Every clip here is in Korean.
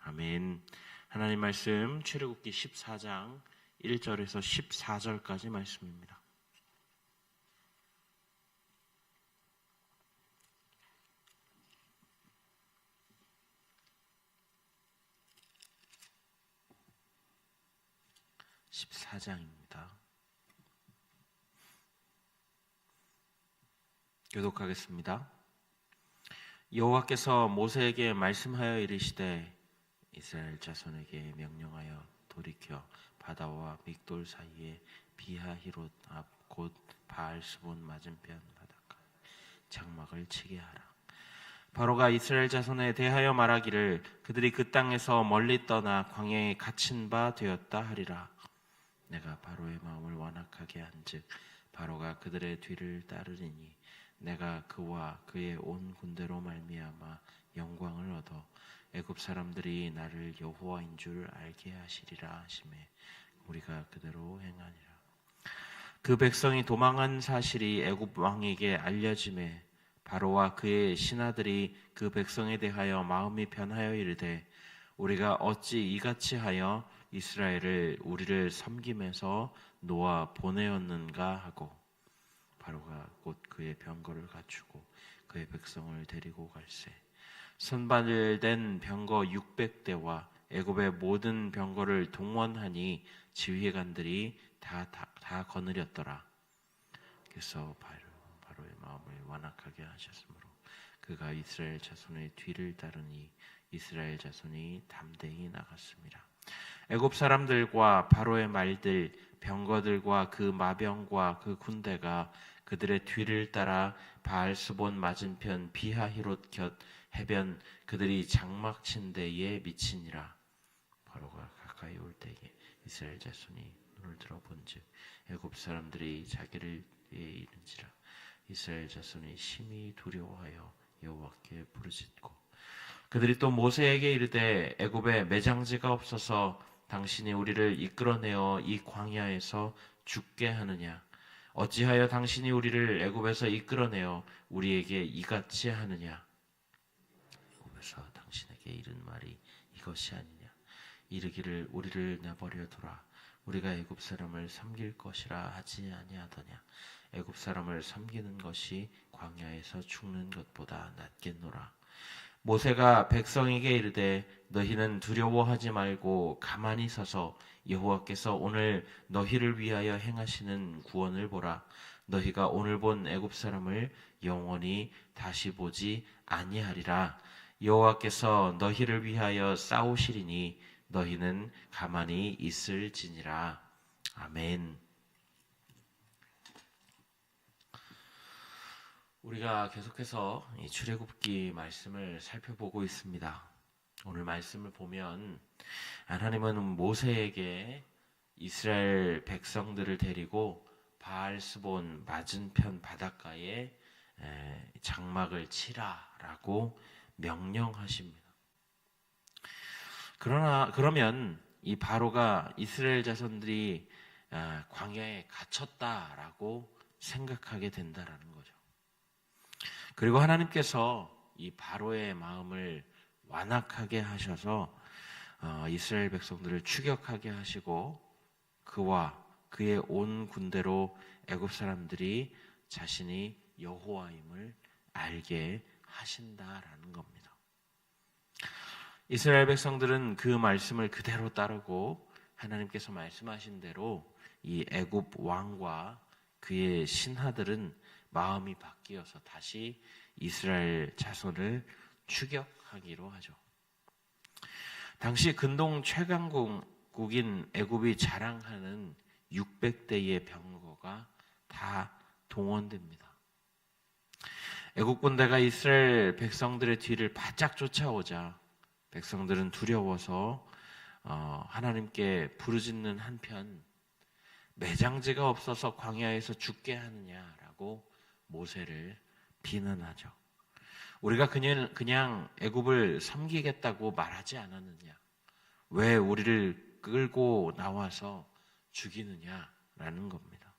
아멘. 하나님 말씀 출애굽기 14장 1절에서 14절까지 말씀입니다. 교독하겠습니다. 여호와께서 모세에게 말씀하여 이르시되 이스라엘 자손에게 명령하여 돌이켜 바다와 믹돌 사이에 비하히롯 앞 곧 바알스본 맞은편 바닷가 장막을 치게 하라. 바로가 이스라엘 자손에 대하여 말하기를 그들이 그 땅에서 멀리 떠나 광야에 갇힌 바 되었다 하리라. 내가 바로의 마음을 완악하게 한즉 바로가 그들의 뒤를 따르리니 내가 그와 그의 온 군대로 말미암아 영광을 얻어 애굽 사람들이 나를 여호와인 줄 알게 하시리라 하시매 우리가 그대로 행하니라. 그 백성이 도망한 사실이 애굽 왕에게 알려지매 바로와 그의 신하들이 그 백성에 대하여 마음이 변하여 이르되 우리가 어찌 이같이 하여 이스라엘을 우리를 섬김에서 놓아 보내었는가 하고 바로가 곧 그의 병거를 갖추고 그의 백성을 데리고 갈새 선발된 병거 600대와 애굽의 모든 병거를 동원하니 지휘관들이 다 거느렸더라. 그래서 바로의 마음을 완악하게 하셨으므로 그가 이스라엘 자손의 뒤를 따르니 이스라엘 자손이 담대히 나갔습니다. 애굽 사람들과 바로의 말들 병거들과 그 마병과 그 군대가 그들의 뒤를 따라 바알스본 맞은편 비하히롯 곁 해변 그들이 장막 친 데에 미치니라. 바로가 가까이 올 때에 이스라엘 자손이 눈을 들어본즉 애굽 사람들이 자기를 이른지라. 이스라엘 자손이 심히 두려워하여 여호와께 부르짖고 그들이 또 모세에게 이르되 애굽에 매장지가 없어서 당신이 우리를 이끌어내어 이 광야에서 죽게 하느냐? 어찌하여 당신이 우리를 애굽에서 이끌어내어 우리에게 이같이 하느냐? 애굽에서 당신에게 이른 말이 이것이 아니냐? 이르기를 우리를 내버려두라. 우리가 애굽 사람을 섬길 것이라 하지 아니하더냐? 애굽 사람을 섬기는 것이 광야에서 죽는 것보다 낫겠노라. 모세가 백성에게 이르되 너희는 두려워하지 말고 가만히 서서 여호와께서 오늘 너희를 위하여 행하시는 구원을 보라. 너희가 오늘 본 애굽 사람을 영원히 다시 보지 아니하리라. 여호와께서 너희를 위하여 싸우시리니 너희는 가만히 있을지니라. 아멘. 우리가 계속해서 이 출애굽기 말씀을 살펴보고 있습니다. 오늘 말씀을 보면 하나님은 모세에게 이스라엘 백성들을 데리고 바알스본 맞은편 바닷가에 장막을 치라라고 명령하십니다. 그러면 이 바로가 이스라엘 자손들이 광야에 갇혔다라고 생각하게 된다라는 거죠. 그리고 하나님께서 이 바로의 마음을 완악하게 하셔서 이스라엘 백성들을 추격하게 하시고 그와 그의 온 군대로 애굽 사람들이 자신이 여호와임을 알게 하신다라는 겁니다. 이스라엘 백성들은 그 말씀을 그대로 따르고 하나님께서 말씀하신 대로 이 애굽 왕과 그의 신하들은 마음이 바뀌어서 다시 이스라엘 자손을 추격하기로 하죠. 당시 근동 최강국인 애굽이 자랑하는 600대의 병거가 다 동원됩니다. 애굽 군대가 이스라엘 백성들의 뒤를 바짝 쫓아오자 백성들은 두려워서 하나님께 부르짖는 한편 매장지가 없어서 광야에서 죽게 하느냐라고 모세를 비난하죠. 우리가 그냥 애굽을 섬기겠다고 말하지 않았느냐? 왜 우리를 끌고 나와서 죽이느냐라는 겁니다.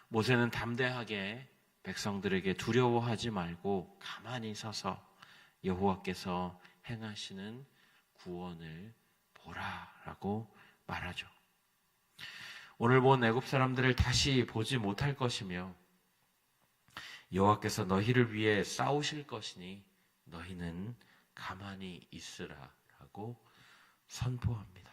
모세는 담대하게 백성들에게 두려워하지 말고 가만히 서서 여호와께서 행하시는 구원을 보라라고 말하죠. 오늘 본 애굽 사람들을 다시 보지 못할 것이며 여호와께서 너희를 위해 싸우실 것이니 너희는 가만히 있으라라고 선포합니다.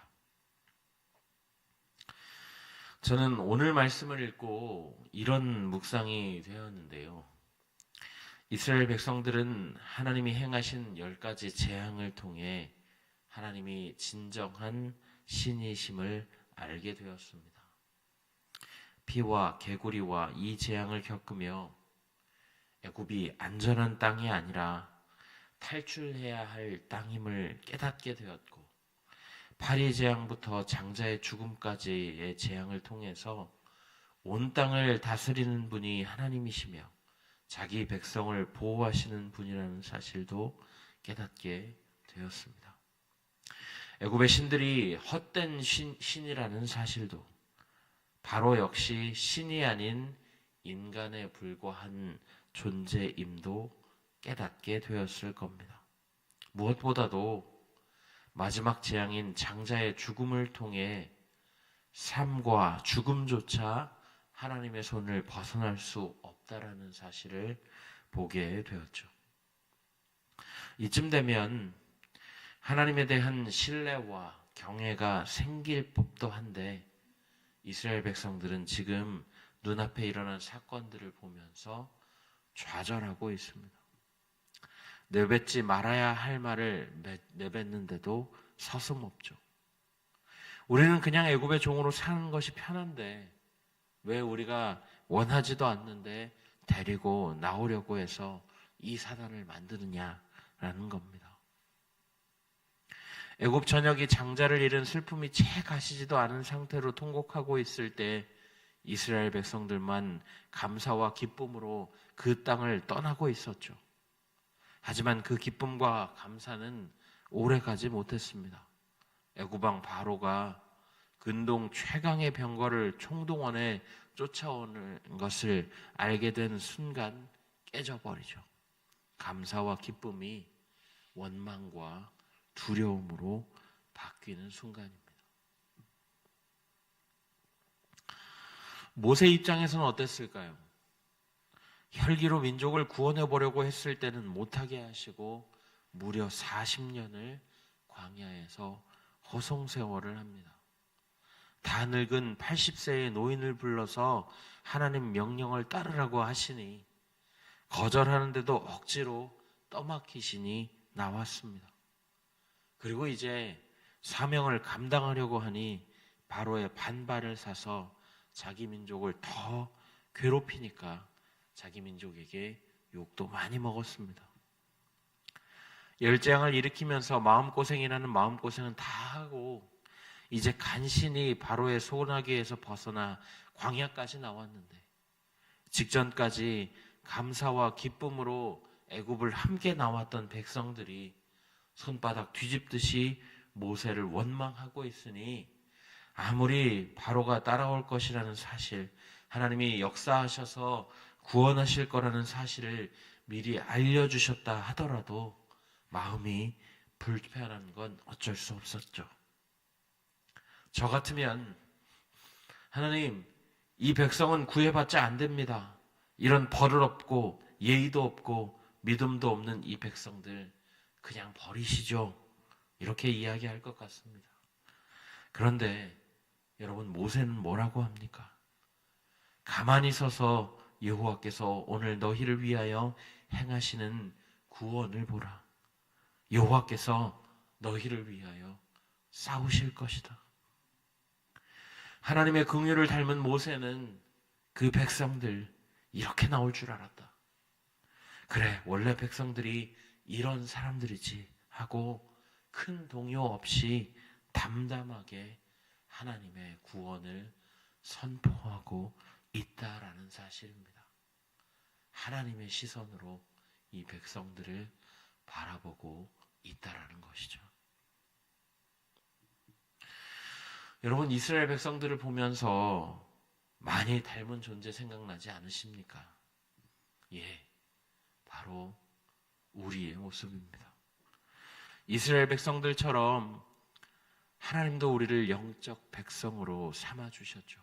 저는 오늘 말씀을 읽고 이런 묵상이 되었는데요. 이스라엘 백성들은 하나님이 행하신 10가지 재앙을 통해 하나님이 진정한 신이심을 알게 되었습니다. 비와 개구리와 이 재앙을 겪으며 애굽이 안전한 땅이 아니라 탈출해야 할 땅임을 깨닫게 되었고, 파리 재앙부터 장자의 죽음까지의 재앙을 통해서 온 땅을 다스리는 분이 하나님이시며 자기 백성을 보호하시는 분이라는 사실도 깨닫게 되었습니다. 애굽의 신들이 헛된 신이라는 사실도, 바로 역시 신이 아닌 인간에 불과한 존재임도 깨닫게 되었을 겁니다. 무엇보다도 마지막 재앙인 장자의 죽음을 통해 삶과 죽음조차 하나님의 손을 벗어날 수 없다라는 사실을 보게 되었죠. 이쯤 되면 하나님에 대한 신뢰와 경외가 생길 법도 한데, 이스라엘 백성들은 지금 눈앞에 일어난 사건들을 보면서 좌절하고 있습니다. 내뱉지 말아야 할 말을 내뱉는데도 서슴없죠. 우리는 그냥 애굽의 종으로 사는 것이 편한데 왜 우리가 원하지도 않는데 데리고 나오려고 해서 이 사단을 만드느냐라는 겁니다. 애굽 전역이 장자를 잃은 슬픔이 채 가시지도 않은 상태로 통곡하고 있을 때 이스라엘 백성들만 감사와 기쁨으로 그 땅을 떠나고 있었죠. 하지만 그 기쁨과 감사는 오래가지 못했습니다. 애굽 왕 바로가 근동 최강의 병거를 총동원해 쫓아오는 것을 알게 된 순간 깨져버리죠. 감사와 기쁨이 원망과 두려움으로 바뀌는 순간입니다. 모세 입장에서는 어땠을까요? 혈기로 민족을 구원해 보려고 했을 때는 못하게 하시고 무려 40년을 광야에서 허송세월을 합니다. 다 늙은 80세의 노인을 불러서 하나님 명령을 따르라고 하시니 거절하는데도 억지로 떠맡기시니 나왔습니다. 그리고 이제 사명을 감당하려고 하니 바로의 반발을 사서 자기 민족을 더 괴롭히니까 자기 민족에게 욕도 많이 먹었습니다. 열재앙을 일으키면서 마음고생이라는 마음고생은 다 하고 이제 간신히 바로의 소나기에서 벗어나 광야까지 나왔는데, 직전까지 감사와 기쁨으로 애굽을 함께 나왔던 백성들이 손바닥 뒤집듯이 모세를 원망하고 있으니 아무리 바로가 따라올 것이라는 사실, 하나님이 역사하셔서 구원하실 거라는 사실을 미리 알려주셨다 하더라도 마음이 불편한 건 어쩔 수 없었죠. 저 같으면 하나님, 이 백성은 구해봤자 안 됩니다. 이런 버릇없고 예의도 없고 믿음도 없는 이 백성들 그냥 버리시죠. 이렇게 이야기할 것 같습니다. 그런데 여러분, 모세는 뭐라고 합니까? 가만히 서서 여호와께서 오늘 너희를 위하여 행하시는 구원을 보라. 여호와께서 너희를 위하여 싸우실 것이다. 하나님의 긍휼을 닮은 모세는 그 백성들 이렇게 나올 줄 알았다. 그래, 원래 백성들이 이런 사람들이지 하고 큰 동요 없이 담담하게 하나님의 구원을 선포하고 있다라는 사실입니다. 하나님의 시선으로 이 백성들을 바라보고 있다라는 것이죠. 여러분, 이스라엘 백성들을 보면서 많이 닮은 존재 생각나지 않으십니까? 예, 바로 우리의 모습입니다. 이스라엘 백성들처럼 하나님도 우리를 영적 백성으로 삼아 주셨죠.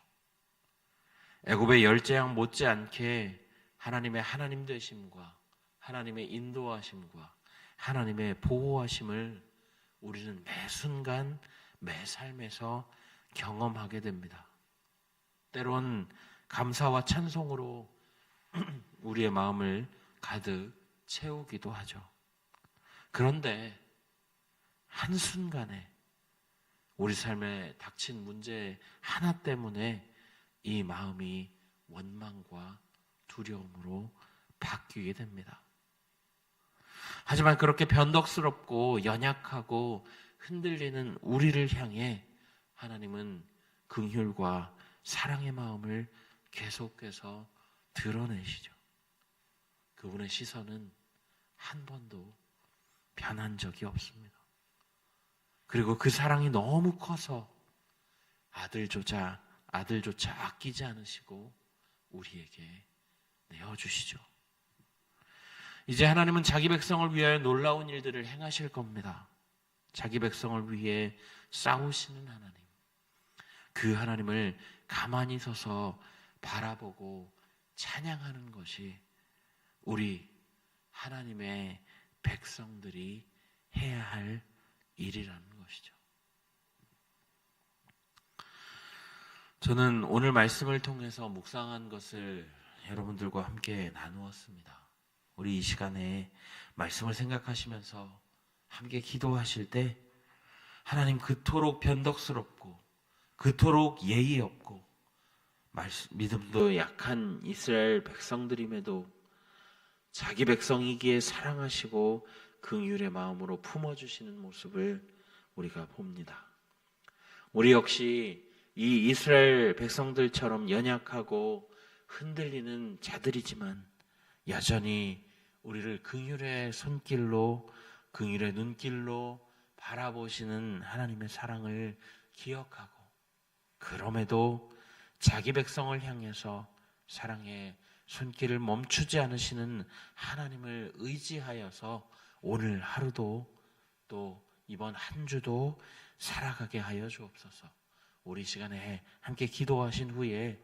애굽의 열재앙 못지않게 하나님의 하나님 되심과 하나님의 인도하심과 하나님의 보호하심을 우리는 매 순간 매 삶에서 경험하게 됩니다. 때론 감사와 찬송으로 우리의 마음을 가득 채우기도 하죠. 그런데 한순간에 우리 삶에 닥친 문제 하나 때문에 이 마음이 원망과 두려움으로 바뀌게 됩니다. 하지만 그렇게 변덕스럽고 연약하고 흔들리는 우리를 향해 하나님은 긍휼과 사랑의 마음을 계속해서 드러내시죠. 그분의 시선은 한 번도 변한 적이 없습니다. 그리고 그 사랑이 너무 커서 아들조차 아끼지 않으시고 우리에게 내어주시죠. 이제 하나님은 자기 백성을 위하여 놀라운 일들을 행하실 겁니다. 자기 백성을 위해 싸우시는 하나님. 그 하나님을 가만히 서서 바라보고 찬양하는 것이 우리 하나님의 백성들이 해야 할 일이라는 것이죠. 저는 오늘 말씀을 통해서 묵상한 것을 여러분들과 함께 나누었습니다. 우리 이 시간에 말씀을 생각하시면서 함께 기도하실 때 하나님 그토록 변덕스럽고 그토록 예의 없고 믿음도 약한 이스라엘 백성들임에도 자기 백성이기에 사랑하시고 긍휼의 마음으로 품어주시는 모습을 우리가 봅니다. 우리 역시 이 이스라엘 백성들처럼 연약하고 흔들리는 자들이지만 여전히 우리를 긍휼의 손길로 긍휼의 눈길로 바라보시는 하나님의 사랑을 기억하고 그럼에도 자기 백성을 향해서 사랑의 손길을 멈추지 않으시는 하나님을 의지하여서 오늘 하루도 또 이번 한 주도 살아가게 하여 주옵소서. 우리 시간에 함께 기도하신 후에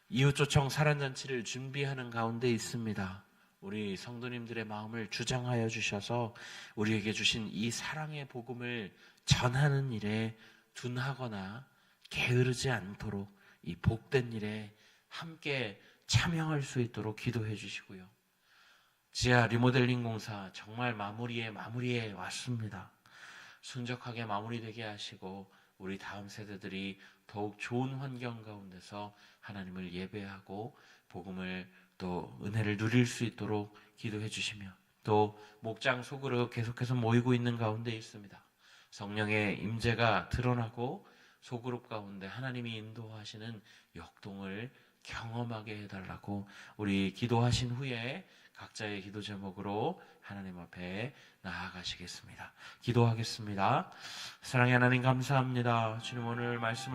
이웃조청 사랑잔치를 준비하는 가운데 있습니다. 우리 성도님들의 마음을 주장하여 주셔서 우리에게 주신 이 사랑의 복음을 전하는 일에 둔하거나 게으르지 않도록 이 복된 일에 함께 참여할 수 있도록 기도해 주시고요. 지하 리모델링 공사 정말 마무리에 왔습니다. 순적하게 마무리되게 하시고 우리 다음 세대들이 더욱 좋은 환경 가운데서 하나님을 예배하고 복음을 또 은혜를 누릴 수 있도록 기도해 주시며 또 목장 소그룹 계속해서 모이고 있는 가운데 있습니다. 성령의 임재가 드러나고 소그룹 가운데 하나님이 인도하시는 역동을 경험하게 해달라고 우리 기도하신 후에 각자의 기도 제목으로 하나님 앞에 나아가시겠습니다. 기도하겠습니다. 사랑의 하나님 감사합니다. 주님 오늘 말씀을